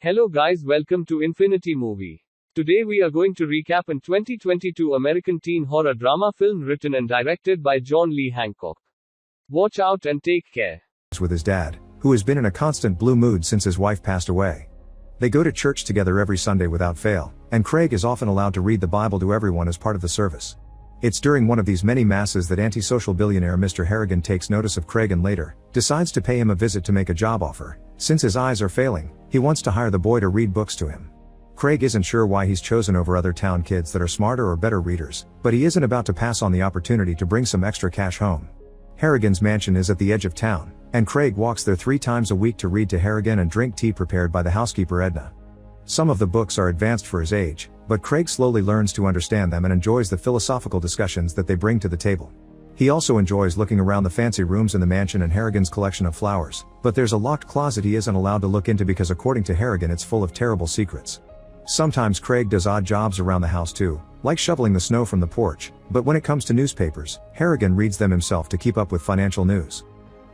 Hello guys, welcome to Infinity Movie. Today we are going to recap an 2022 American teen horror drama film written and directed by John Lee Hancock. Watch out and take care. With his dad, who has been in a constant blue mood since his wife passed away. They go to church together every Sunday without fail, and Craig is often allowed to read the Bible to everyone as part of the service. It's during one of these many masses that antisocial billionaire Mr. Harrigan takes notice of Craig and later decides to pay him a visit to make a job offer. Since his eyes are failing, he wants to hire the boy to read books to him. Craig isn't sure why he's chosen over other town kids that are smarter or better readers, but he isn't about to pass on the opportunity to bring some extra cash home. Harrigan's mansion is at the edge of town, and Craig walks there 3 times a week to read to Harrigan and drink tea prepared by the housekeeper Edna. Some of the books are advanced for his age, but Craig slowly learns to understand them and enjoys the philosophical discussions that they bring to the table. He also enjoys looking around the fancy rooms in the mansion and Harrigan's collection of flowers, but there's a locked closet he isn't allowed to look into because according to Harrigan it's full of terrible secrets. Sometimes Craig does odd jobs around the house too, like shoveling the snow from the porch, but when it comes to newspapers, Harrigan reads them himself to keep up with financial news.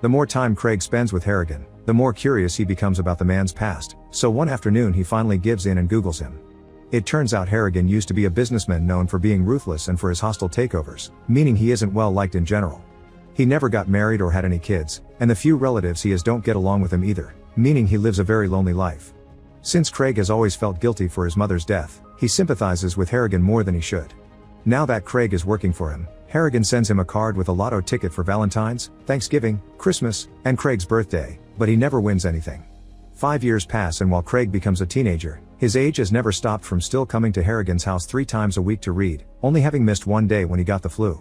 The more time Craig spends with Harrigan, the more curious he becomes about the man's past, so one afternoon he finally gives in and Googles him. It turns out Harrigan used to be a businessman known for being ruthless and for his hostile takeovers, meaning he isn't well liked in general. He never got married or had any kids, and the few relatives he has don't get along with him either, meaning he lives a very lonely life. Since Craig has always felt guilty for his mother's death, he sympathizes with Harrigan more than he should. Now that Craig is working for him, Harrigan sends him a card with a lotto ticket for Valentine's, Thanksgiving, Christmas, and Craig's birthday, but he never wins anything. 5 years pass and while Craig becomes a teenager, his age has never stopped from still coming to Harrigan's house 3 times a week to read, only having missed one day when he got the flu.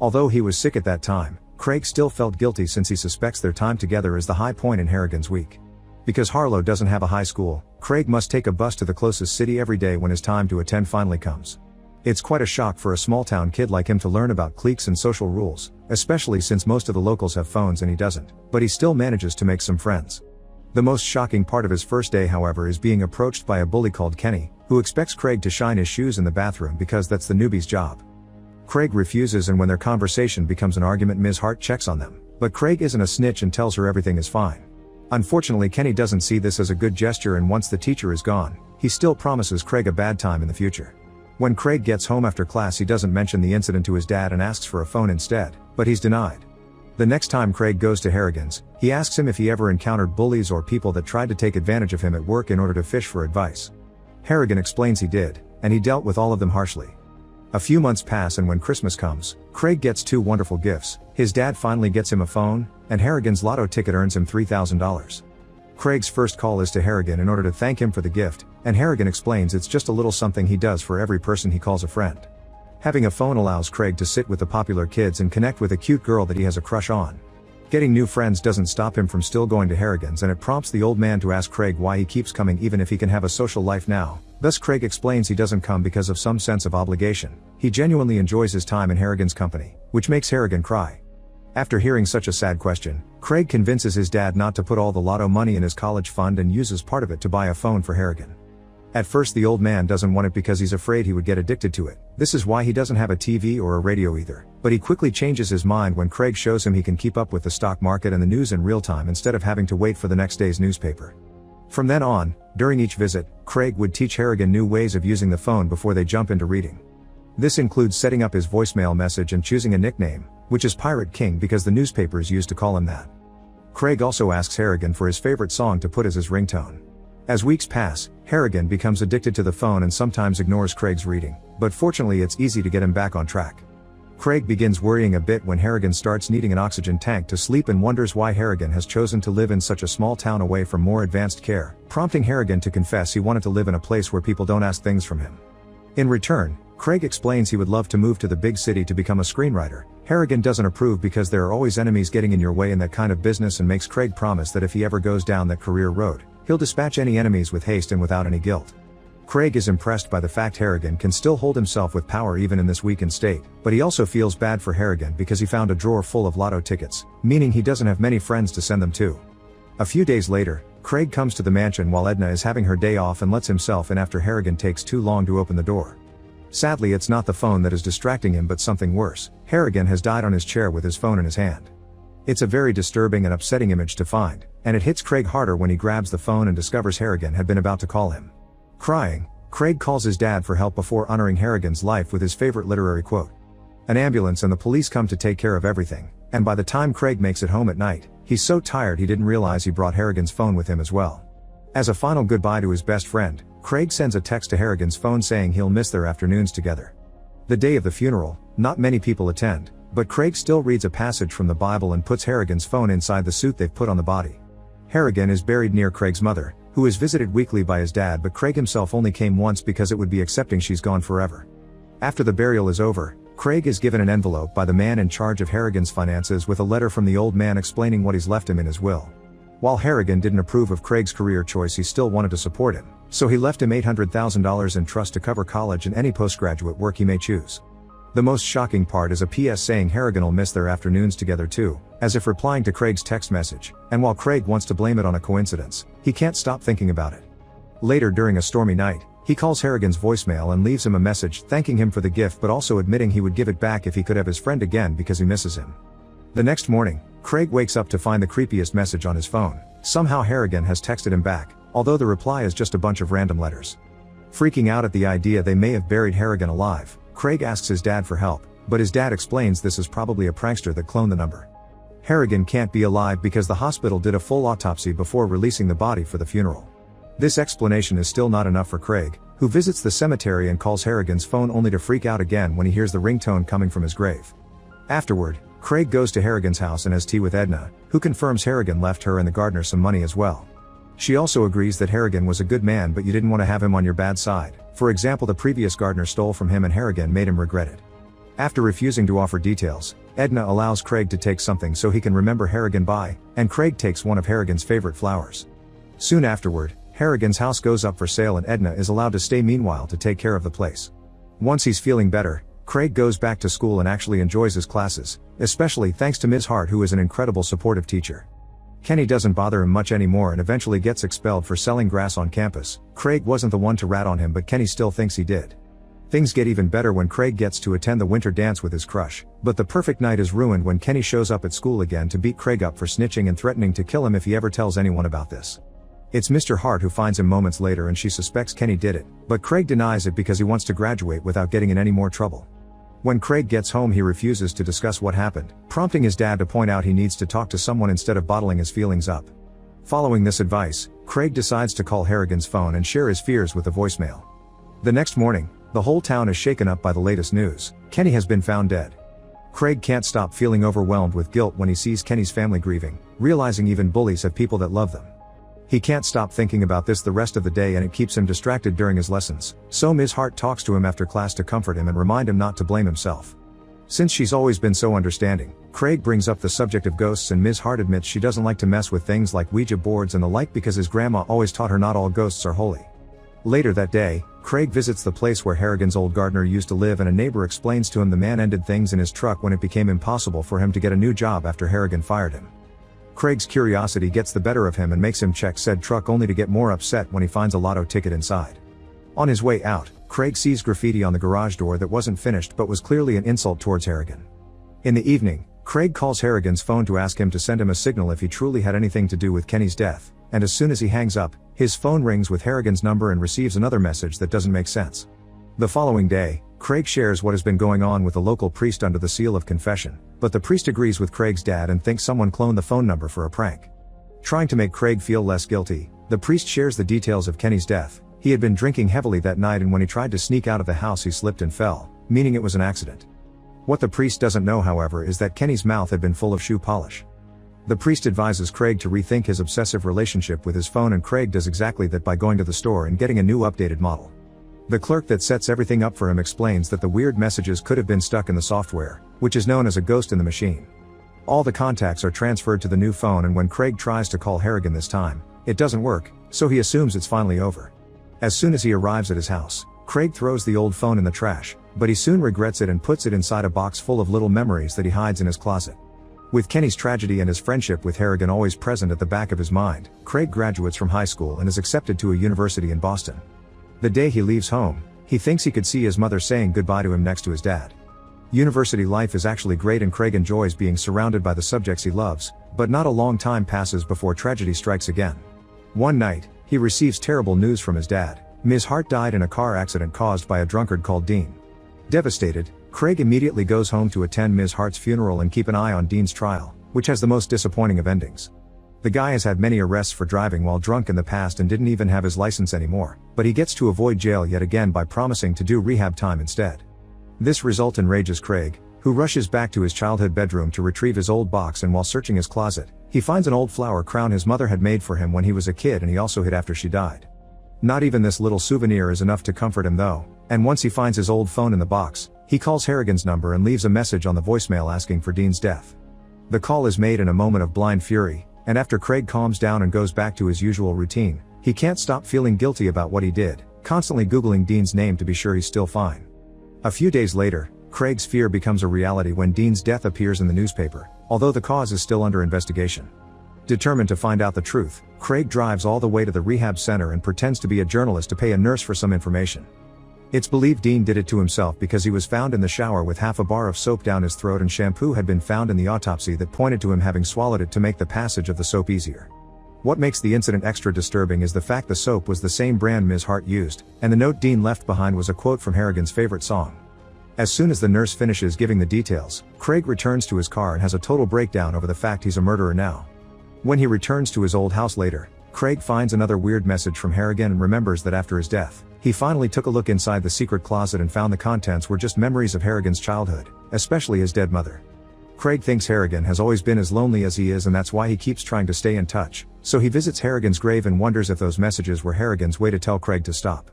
Although he was sick at that time, Craig still felt guilty since he suspects their time together is the high point in Harrigan's week. Because Harlow doesn't have a high school, Craig must take a bus to the closest city every day when his time to attend finally comes. It's quite a shock for a small-town kid like him to learn about cliques and social rules, especially since most of the locals have phones and he doesn't, but he still manages to make some friends. The most shocking part of his first day, however, is being approached by a bully called Kenny, who expects Craig to shine his shoes in the bathroom because that's the newbie's job. Craig refuses and when their conversation becomes an argument, Ms. Hart checks on them, but Craig isn't a snitch and tells her everything is fine. Unfortunately, Kenny doesn't see this as a good gesture and once the teacher is gone, he still promises Craig a bad time in the future. When Craig gets home after class he doesn't mention the incident to his dad and asks for a phone instead, but he's denied. The next time Craig goes to Harrigan's, he asks him if he ever encountered bullies or people that tried to take advantage of him at work in order to fish for advice. Harrigan explains he did, and he dealt with all of them harshly. A few months pass and when Christmas comes, Craig gets 2 wonderful gifts. His dad finally gets him a phone, and Harrigan's lotto ticket earns him $3,000. Craig's first call is to Harrigan in order to thank him for the gift, and Harrigan explains it's just a little something he does for every person he calls a friend. Having a phone allows Craig to sit with the popular kids and connect with a cute girl that he has a crush on. Getting new friends doesn't stop him from still going to Harrigan's and it prompts the old man to ask Craig why he keeps coming even if he can have a social life now. Thus Craig explains he doesn't come because of some sense of obligation. He genuinely enjoys his time in Harrigan's company, which makes Harrigan cry. After hearing such a sad question, Craig convinces his dad not to put all the lotto money in his college fund and uses part of it to buy a phone for Harrigan. At first the old man doesn't want it because he's afraid he would get addicted to it. This is why he doesn't have a TV or a radio either. But he quickly changes his mind when Craig shows him he can keep up with the stock market and the news in real time instead of having to wait for the next day's newspaper. From then on, during each visit, Craig would teach Harrigan new ways of using the phone before they jump into reading. This includes setting up his voicemail message and choosing a nickname, which is Pirate King because the newspapers used to call him that. Craig also asks Harrigan for his favorite song to put as his ringtone. As weeks pass, Harrigan becomes addicted to the phone and sometimes ignores Craig's reading, but fortunately it's easy to get him back on track. Craig begins worrying a bit when Harrigan starts needing an oxygen tank to sleep and wonders why Harrigan has chosen to live in such a small town away from more advanced care, prompting Harrigan to confess he wanted to live in a place where people don't ask things from him. In return, Craig explains he would love to move to the big city to become a screenwriter. Harrigan doesn't approve because there are always enemies getting in your way in that kind of business and makes Craig promise that if he ever goes down that career road, he'll dispatch any enemies with haste and without any guilt. Craig is impressed by the fact Harrigan can still hold himself with power even in this weakened state, but he also feels bad for Harrigan because he found a drawer full of lotto tickets, meaning he doesn't have many friends to send them to. A few days later, Craig comes to the mansion while Edna is having her day off and lets himself in after Harrigan takes too long to open the door. Sadly, it's not the phone that is distracting him but something worse. Harrigan has died on his chair with his phone in his hand. It's a very disturbing and upsetting image to find, and it hits Craig harder when he grabs the phone and discovers Harrigan had been about to call him. Crying, Craig calls his dad for help before honoring Harrigan's life with his favorite literary quote. An ambulance and the police come to take care of everything, and by the time Craig makes it home at night, he's so tired he didn't realize he brought Harrigan's phone with him as well. As a final goodbye to his best friend, Craig sends a text to Harrigan's phone saying he'll miss their afternoons together. The day of the funeral, not many people attend, but Craig still reads a passage from the Bible and puts Harrigan's phone inside the suit they've put on the body. Harrigan is buried near Craig's mother, who is visited weekly by his dad, but Craig himself only came once because it would be accepting she's gone forever. After the burial is over, Craig is given an envelope by the man in charge of Harrigan's finances with a letter from the old man explaining what he's left him in his will. While Harrigan didn't approve of Craig's career choice, he still wanted to support him, so he left him $800,000 in trust to cover college and any postgraduate work he may choose. The most shocking part is a PS saying Harrigan will miss their afternoons together too, as if replying to Craig's text message, and while Craig wants to blame it on a coincidence, he can't stop thinking about it. Later during a stormy night, he calls Harrigan's voicemail and leaves him a message thanking him for the gift but also admitting he would give it back if he could have his friend again because he misses him. The next morning, Craig wakes up to find the creepiest message on his phone. Somehow Harrigan has texted him back, although the reply is just a bunch of random letters. Freaking out at the idea they may have buried Harrigan alive, Craig asks his dad for help, but his dad explains this is probably a prankster that cloned the number. Harrigan can't be alive because the hospital did a full autopsy before releasing the body for the funeral. This explanation is still not enough for Craig, who visits the cemetery and calls Harrigan's phone only to freak out again when he hears the ringtone coming from his grave. Afterward, Craig goes to Harrigan's house and has tea with Edna, who confirms Harrigan left her and the gardener some money as well. She also agrees that Harrigan was a good man, but you didn't want to have him on your bad side. For example, the previous gardener stole from him and Harrigan made him regret it. After refusing to offer details, Edna allows Craig to take something so he can remember Harrigan by, and Craig takes one of Harrigan's favorite flowers. Soon afterward, Harrigan's house goes up for sale and Edna is allowed to stay meanwhile to take care of the place. Once he's feeling better, Craig goes back to school and actually enjoys his classes, especially thanks to Ms. Hart, who is an incredible supportive teacher. Kenny doesn't bother him much anymore and eventually gets expelled for selling grass on campus. Craig wasn't the one to rat on him, but Kenny still thinks he did. Things get even better when Craig gets to attend the winter dance with his crush, but the perfect night is ruined when Kenny shows up at school again to beat Craig up for snitching and threatening to kill him if he ever tells anyone about this. It's Mr. Hart who finds him moments later and she suspects Kenny did it, but Craig denies it because he wants to graduate without getting in any more trouble. When Craig gets home, he refuses to discuss what happened, prompting his dad to point out he needs to talk to someone instead of bottling his feelings up. Following this advice, Craig decides to call Harrigan's phone and share his fears with the voicemail. The next morning, the whole town is shaken up by the latest news. Kenny has been found dead. Craig can't stop feeling overwhelmed with guilt when he sees Kenny's family grieving, realizing even bullies have people that love them. He can't stop thinking about this the rest of the day and it keeps him distracted during his lessons, so Ms. Hart talks to him after class to comfort him and remind him not to blame himself. Since she's always been so understanding, Craig brings up the subject of ghosts and Ms. Hart admits she doesn't like to mess with things like Ouija boards and the like because his grandma always taught her not all ghosts are holy. Later that day, Craig visits the place where Harrigan's old gardener used to live and a neighbor explains to him the man ended things in his truck when it became impossible for him to get a new job after Harrigan fired him. Craig's curiosity gets the better of him and makes him check said truck only to get more upset when he finds a lotto ticket inside. On his way out, Craig sees graffiti on the garage door that wasn't finished but was clearly an insult towards Harrigan. In the evening, Craig calls Harrigan's phone to ask him to send him a signal if he truly had anything to do with Kenny's death, and as soon as he hangs up, his phone rings with Harrigan's number and receives another message that doesn't make sense. The following day, Craig shares what has been going on with a local priest under the seal of confession, but the priest agrees with Craig's dad and thinks someone cloned the phone number for a prank. Trying to make Craig feel less guilty, the priest shares the details of Kenny's death. He had been drinking heavily that night and when he tried to sneak out of the house he slipped and fell, meaning it was an accident. What the priest doesn't know, however, is that Kenny's mouth had been full of shoe polish. The priest advises Craig to rethink his obsessive relationship with his phone and Craig does exactly that by going to the store and getting a new updated model. The clerk that sets everything up for him explains that the weird messages could have been stuck in the software, which is known as a ghost in the machine. All the contacts are transferred to the new phone and when Craig tries to call Harrigan this time, it doesn't work, so he assumes it's finally over. As soon as he arrives at his house, Craig throws the old phone in the trash, but he soon regrets it and puts it inside a box full of little memories that he hides in his closet. With Kenny's tragedy and his friendship with Harrigan always present at the back of his mind, Craig graduates from high school and is accepted to a university in Boston. The day he leaves home, he thinks he could see his mother saying goodbye to him next to his dad. University life is actually great and Craig enjoys being surrounded by the subjects he loves, but not a long time passes before tragedy strikes again. One night, he receives terrible news from his dad. Ms. Hart died in a car accident caused by a drunkard called Dean. Devastated, Craig immediately goes home to attend Ms. Hart's funeral and keep an eye on Dean's trial, which has the most disappointing of endings. The guy has had many arrests for driving while drunk in the past and didn't even have his license anymore, but he gets to avoid jail yet again by promising to do rehab time instead. This result enrages Craig, who rushes back to his childhood bedroom to retrieve his old box, and while searching his closet, he finds an old flower crown his mother had made for him when he was a kid and he also hid after she died. Not even this little souvenir is enough to comfort him though, and once he finds his old phone in the box, he calls Harrigan's number and leaves a message on the voicemail asking for Dean's death. The call is made in a moment of blind fury, and after Craig calms down and goes back to his usual routine, he can't stop feeling guilty about what he did, constantly Googling Dean's name to be sure he's still fine. A few days later, Craig's fear becomes a reality when Dean's death appears in the newspaper, although the cause is still under investigation. Determined to find out the truth, Craig drives all the way to the rehab center and pretends to be a journalist to pay a nurse for some information. It's believed Dean did it to himself because he was found in the shower with half a bar of soap down his throat and shampoo had been found in the autopsy that pointed to him having swallowed it to make the passage of the soap easier. What makes the incident extra disturbing is the fact the soap was the same brand Ms. Hart used, and the note Dean left behind was a quote from Harrigan's favorite song. As soon as the nurse finishes giving the details, Craig returns to his car and has a total breakdown over the fact he's a murderer now. When he returns to his old house later, Craig finds another weird message from Harrigan and remembers that after his death, he finally took a look inside the secret closet and found the contents were just memories of Harrigan's childhood, especially his dead mother. Craig thinks Harrigan has always been as lonely as he is and that's why he keeps trying to stay in touch, so he visits Harrigan's grave and wonders if those messages were Harrigan's way to tell Craig to stop.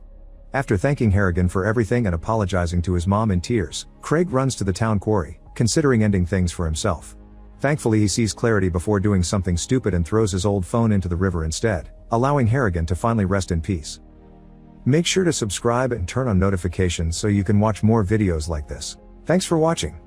After thanking Harrigan for everything and apologizing to his mom in tears, Craig runs to the town quarry, considering ending things for himself. Thankfully he sees clarity before doing something stupid and throws his old phone into the river instead, allowing Harrigan to finally rest in peace. Make sure to subscribe and turn on notifications so you can watch more videos like this. Thanks for watching.